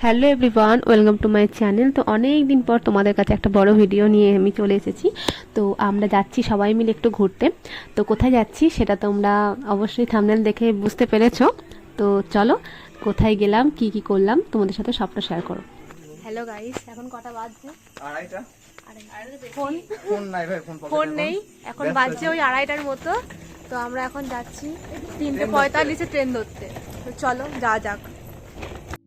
Hello everyone, welcome to my channel. তো অনেক দিন পর তোমাদের কাছে একটা বড় ভিডিও নিয়ে আমি চলে এসেছি। তো আমরা যাচ্ছি সবাই মিলে একটু ঘুরতে। তো কোথায় যাচ্ছি সেটা তোমরা অবশ্যই থাম্বনেল দেখে বুঝতে পেরেছো। তো চলো, কোথায় গেলাম, কি কি করলাম তোমাদের সাথে সবটা শেয়ার করো। হ্যালো গাইস, এখন কটা বাজছে? আড়াইটা। ফোন নেই, এখন বাজছে ওই 2:30টার মতো। তো আমরা এখন যাচ্ছি 3:45-এ ট্রেন ধরতে। তো চলো যা যাক।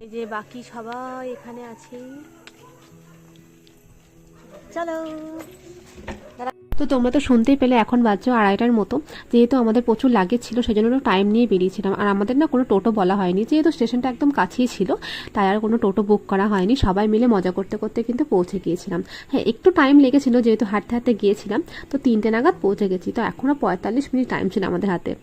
এই যে বাকি সবাই এখানে আছে, চলো। তো তোমরা তো শুনতেই পেলে এখন বাজছে 2:30টার মতো। যেহেতু আমাদের প্রচুর লাগেজ ছিল সেজন্য টাইম নিয়ে বেরিয়েছিলাম। আর আমাদের না কোনো টোটো বলা হয়নি, যেহেতু স্টেশনটা একদম কাছেই ছিল তাই আর কোনো টোটো বুক করা হয়নি। সবাই মিলে মজা করতে করতে কিন্তু পৌঁছে গিয়েছিলাম। হ্যাঁ, একটু টাইম লেগেছিল যেহেতু হাঁটতে হাঁটতে গিয়েছিলাম। তো 3টে নাগাদ পৌঁছে গেছি। তো এখনও 45 মিনিট টাইম ছিল আমাদের হাতে।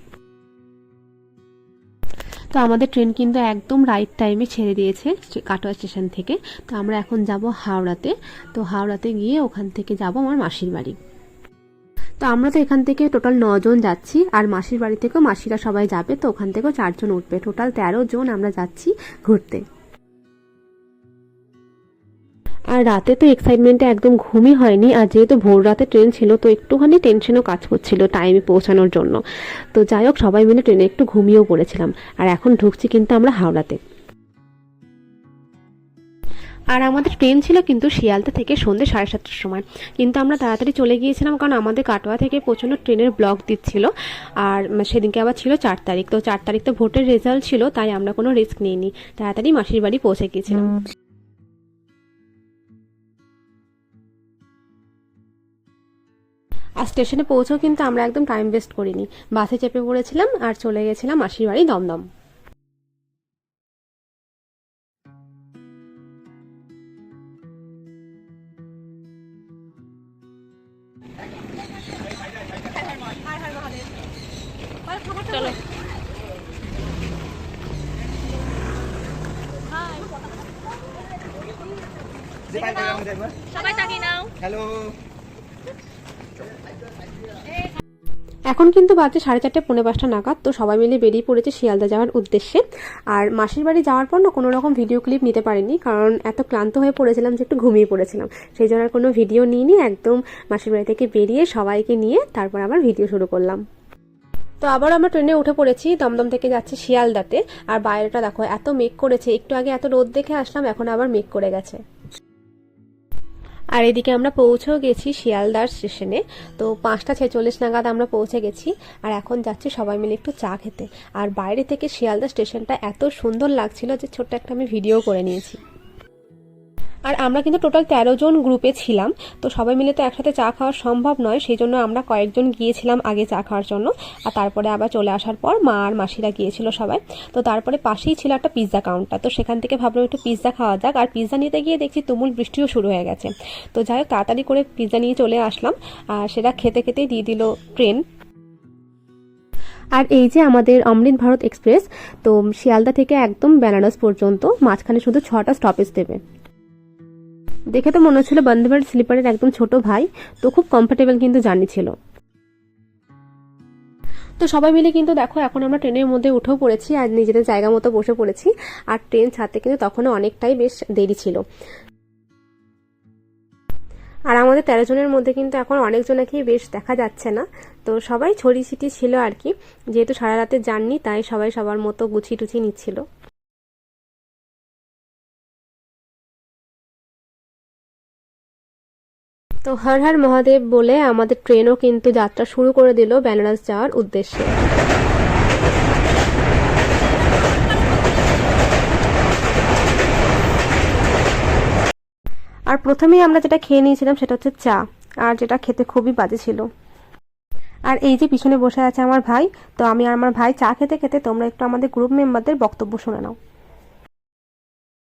তো আমাদের ট্রেন কিন্তু একদম রাইট টাইমে ছেড়ে দিয়েছে কাটোয়া স্টেশন থেকে। তো আমরা এখন যাব হাওড়াতে। তো হাওড়াতে গিয়ে ওখান থেকে যাব আমার মাসির বাড়ি। তো আমরা তো এখান থেকে টোটাল 9 জন যাচ্ছি, আর মাসির বাড়ি থেকেও মাসিরা সবাই যাবে। তো ওখান থেকেও 4 জন উঠবে, টোটাল 13 জন আমরা যাচ্ছি ঘুরতে। আর রাতে তো এক্সাইটমেন্টে একদম ঘুমই হয়নি। আর যেহেতু ভোর রাতে ট্রেন ছিল তো একটুখানি টেনশনও কাজ করছিল টাইমে পৌঁছানোর জন্য। তো যাই হোক, সবাই মিলে ট্রেনে একটু ঘুমিয়েও পড়েছিলাম। আর এখন ঢুকছি কিন্তু আমরা হাওড়াতে। আর আমাদের ট্রেন ছিল কিন্তু শিয়ালদা থেকে সন্ধ্যে 7:30টার সময়। কিন্তু আমরা তাড়াতাড়ি চলে গিয়েছিলাম কারণ আমাদের কাটোয়া থেকে প্রচণ্ড ট্রেনের ব্লক দিচ্ছিল। আর সেদিনকে আবার ছিল 4 তারিখ। তো 4 তারিখ তো ভোটের রেজাল্ট ছিল, তাই আমরা কোনো রিস্ক নিইনি, তাড়াতাড়ি মাসির বাড়ি পৌঁছে গিয়েছিলাম। আর স্টেশনে পৌঁছেও কিন্তু আমরা একদম টাইম ওয়েস্ট করিনি, বাসে চেপে পড়েছিলাম আর চলে গেছিলাম মাসির বাড়ি দমদম। চলো। সবাই তাকিয়ে নাও। হ্যালো। এখন কিন্তু বাজে 4:30 4:45 নাগাদ। তো সবাই মিলে বেরিয়ে পড়েছে শিয়ালদা যাওয়ার উদ্দেশ্যে। আর মাসির বাড়ি যাওয়ার পর না কোনো রকম ভিডিও ক্লিপ নিতে পারিনি, কারণ এত ক্লান্ত হয়ে পড়েছিলাম যে একটু ঘুমিয়ে পড়েছিলাম। সেই জন্য আর কোনো ভিডিও নিইনি, একদম মাসির বাড়ি থেকে বেরিয়ে সবাইকে নিয়ে তারপর আবার ভিডিও শুরু করলাম। তো আবার আমরা ট্রেনে উঠে পড়েছি, দমদম থেকে যাচ্ছি শিয়ালদাতে। আর বাইরেটা দেখো, এত মেঘ করেছে, একটু আগে এত রোদ দেখে আসলাম, এখন আবার মেঘ করে গেছে। আর এদিকে আমরা পৌঁছেও গেছি শিয়ালদার স্টেশনে। তো 5:46 নাগাদ আমরা পৌঁছে গেছি। আর এখন যাচ্ছি সবাই মিলে একটু চা খেতে। আর বাইরে থেকে শিয়ালদা স্টেশনটা এত সুন্দর লাগছিল যে ছোট্ট একটা আমি ভিডিও করে নিয়েছি। আর আমরা কিন্তু টোটাল 13 জন গ্রুপে ছিলাম। তো সবাই মিলে তো একসাথে চা খাওয়া সম্ভব নয়, সেই জন্য আমরা কয়েকজন গিয়েছিলাম আগে চা খাওয়ার জন্য। আর তারপরে আবার চলে আসার পর মা আর মাসিরা গিয়েছিল সবাই। তো তারপরে পাশেই ছিল একটা পিৎজা কাউন্টার। তো সেখান থেকে ভাবলাম একটু পিৎজা খাওয়া যাক। আর পিৎজা নিতে গিয়ে দেখছি তুমুল বৃষ্টিও শুরু হয়ে গেছে। তো যাই হোক, তাড়াতাড়ি করে পিৎজা নিয়ে চলে আসলাম। আর সেটা খেতে খেতেই দিয়ে দিল ট্রেন। আর এই যে আমাদের অমৃত ভারত এক্সপ্রেস, তো শিয়ালদা থেকে একদম বেনারস পর্যন্ত মাঝখানে শুধু 6টা স্টপেজ দেবে। দেখে তো মনে হচ্ছিল বন্দে ভারত স্লিপারের একদম ছোট ভাই। তো খুব কমফোর্টেবল কিন্তু জার্নি ছিল। তো সবাই মিলে কিন্তু দেখো এখন আমরা ট্রেনের মধ্যে উঠেও পড়েছি আর নিজেদের জায়গা মতো বসে পড়েছি। আর ট্রেন ছাড়তে কিন্তু তখনও অনেকটাই বেশ দেরি ছিল। আর আমাদের 13 জনের মধ্যে কিন্তু এখন অনেকজনকেই বেশ দেখা যাচ্ছে না। তো সবাই ছড়িয়ে ছিটিয়ে ছিল আর কি, যেহেতু সারা রাতের জার্নি তাই সবাই সবার মতো গুছিয়ে টুছিয়ে নিচ্ছিল। তো হর হর মহাদেব বলে আমাদের ট্রেনও কিন্তু যাত্রা শুরু করে দিল বেনারস যাওয়ার উদ্দেশ্যে। আর প্রথমেই আমরা যেটা খেয়ে নিয়েছিলাম সেটা হচ্ছে চা, আর যেটা খেতে খুবই বাজে ছিল। আর এই যে পিছনে বসে আছে আমার ভাই। তো আমি আর আমার ভাই চা খেতে খেতে তোমরা একটু আমাদের গ্রুপ মেম্বারদের বক্তব্য শুনে নাও।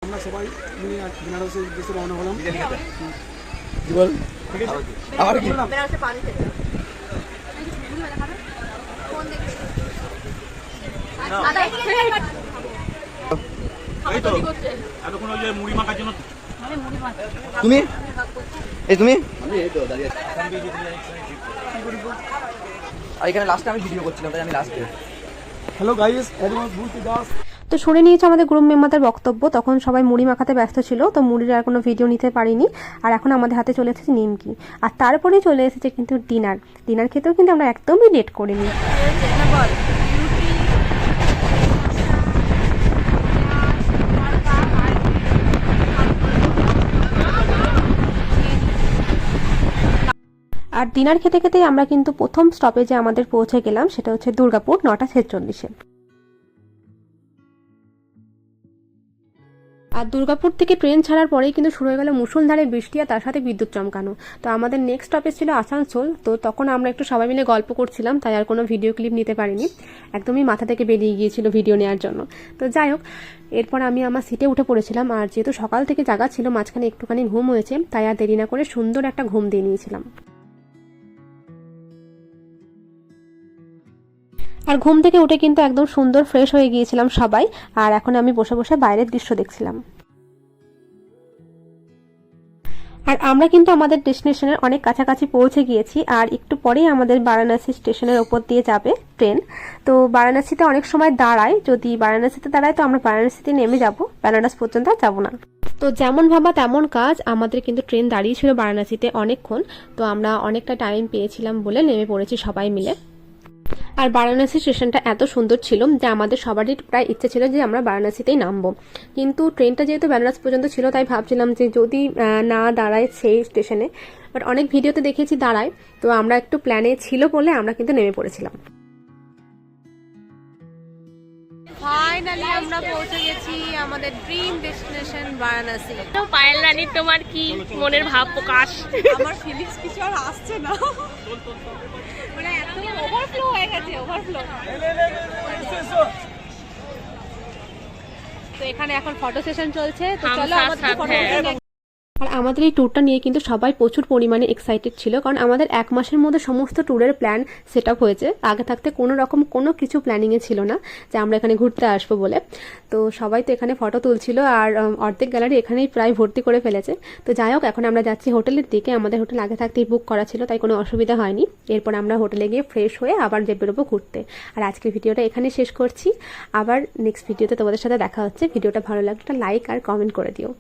আমরা সবাই মিলে বেনারসের উদ্দেশ্যে রওনা হলাম। কি বল? আবার কি? বেনারসে পানি খেতে। তুমি এই তুমি আর এখানে লাস্টে আমি ভিডিও করছিলাম, তাই আমি লাস্টে। হ্যালো গাইস, এভরিওয়ান বুঝতে দাস। তো শুনে নিয়েছে আমাদের গ্রুপ মেম্বারদের বক্তব্য, তখন সবাই মুড়ি মাখাতে ব্যস্ত ছিল, তো মুড়ির আর কোনো ভিডিও নিতে পারিনি। আর এখন আমাদের হাতে চলে এসেছে নিমকি, আর তারপরে চলে এসেছে কিন্তু ডিনার খেতেও কিন্তু আমরা একদমই লেট করিনি। আর ডিনার খেতে খেতেই আমরা কিন্তু প্রথম স্টপেজে আমাদের পৌঁছে গেলাম, সেটা হচ্ছে দুর্গাপুর 9:46-এ। আর দুর্গাপুর থেকে ট্রেন ছাড়ার পরেই কিন্তু শুরু হয়ে গেল মুষলধারে বৃষ্টি আর তার সাথে বিদ্যুৎ চমকানো। তো আমাদের নেক্সট স্টপেজ ছিল আসানসোল, তো তখন আমরা একটু সবাই মিলে গল্প করছিলাম, তাই আর কোনো ভিডিও ক্লিপ নিতে পারিনি, একদমই মাথা থেকে বেরিয়ে গিয়েছিল ভিডিও নেওয়ার জন্য। তো যাই হোক, এরপর আমি আমার সিটে উঠে পড়েছিলাম, আর যেহেতু সকাল থেকে জাগা ছিল, মাঝখানে একটুখানি ঘুম হয়েছে, তাই আর দেরি না করে সুন্দর একটা ঘুম দিয়ে নিয়েছিলাম। আর ঘুম থেকে উঠে কিন্তু একদম সুন্দর ফ্রেশ হয়ে গিয়েছিলাম সবাই, আর এখন আমি বসে বসে বাইরের দৃশ্য দেখছিলাম। আর আমরা কিন্তু আমাদের ডেস্টিনেশনের অনেক কাছাকাছি পৌঁছে গিয়েছি, আর একটু পরেই আমাদের বারাণসী স্টেশনের ওপর দিয়ে যাবে ট্রেন। তো বারাণসীতে অনেক সময় দাঁড়ায়, যদি বারাণসীতে দাঁড়ায় তো আমরা বারাণসীতে নেমে যাব, বেনারস পর্যন্ত আর যাবো না। তো যেমন ভাবা তেমন কাজ, আমাদের কিন্তু ট্রেন দাঁড়িয়ে ছিল বারাণসীতে অনেকক্ষণ, তো আমরা অনেকটা টাইম পেয়েছিলাম বলে নেমে পড়েছি সবাই মিলে। আর বারাণসী স্টেশনটা এত সুন্দর ছিল যে আমাদের সবারই প্রায় ইচ্ছে ছিল যে আমরা বারাণসীতেই নামবো, কিন্তু ট্রেনটা যেহেতু বেনারস পর্যন্ত ছিল, তাই ভাবছিলাম যে যদি না দাঁড়ায় সেই স্টেশনে, বাট অনেক ভিডিওতে দেখেছি দাঁড়ায়, তো আমরা একটু প্ল্যানে ছিল বলে আমরা কিন্তু নেমে পড়েছিলাম। ফাইনালি আমরা পৌঁছে গেছি আমাদের ড্রিম ডেস্টিনেশন বারাণসী। তো পায়েল রানী, তোমার কি মনের ভাব প্রকাশ? আমার ফিলিংস কিছু আর আসছে না, মানে এত ওভারফ্লো হয়ে গেছে, ওভারফ্লো। তো এখানে এখন ফটো সেশন চলছে, তো চলো আমাদের ফটো। আর আমাদের এই ট্যুরটা নিয়ে কিন্তু সবাই প্রচুর পরিমাণে এক্সাইটেড ছিল, কারণ আমাদের 1 মাসের মধ্যে সমস্ত ট্যুরের প্ল্যান সেট আপ হয়েছে। আগে থাকতে কোনো রকম কোনো কিছু প্ল্যানিংয়ে ছিল না যে আমরা এখানে ঘুরতে আসবো বলে। তো সবাই তো এখানে ফটো তুলছিল, আর অর্ধেক গ্যালারি এখানেই প্রায় ভর্তি করে ফেলেছে। তো যাই হোক, এখন আমরা যাচ্ছি হোটেলের দিকে। আমাদের হোটেল আগে থাকতেই বুক করা ছিল, তাই কোনো অসুবিধা হয়নি। এরপর আমরা হোটেলে গিয়ে ফ্রেশ হয়ে আবার বেরোবো ঘুরতে। আর আজকের ভিডিওটা এখানে শেষ করছি, আবার নেক্সট ভিডিওতে তোমাদের সাথে দেখা হচ্ছে। ভিডিওটা ভালো লাগলে একটা লাইক আর কমেন্ট করে দিও।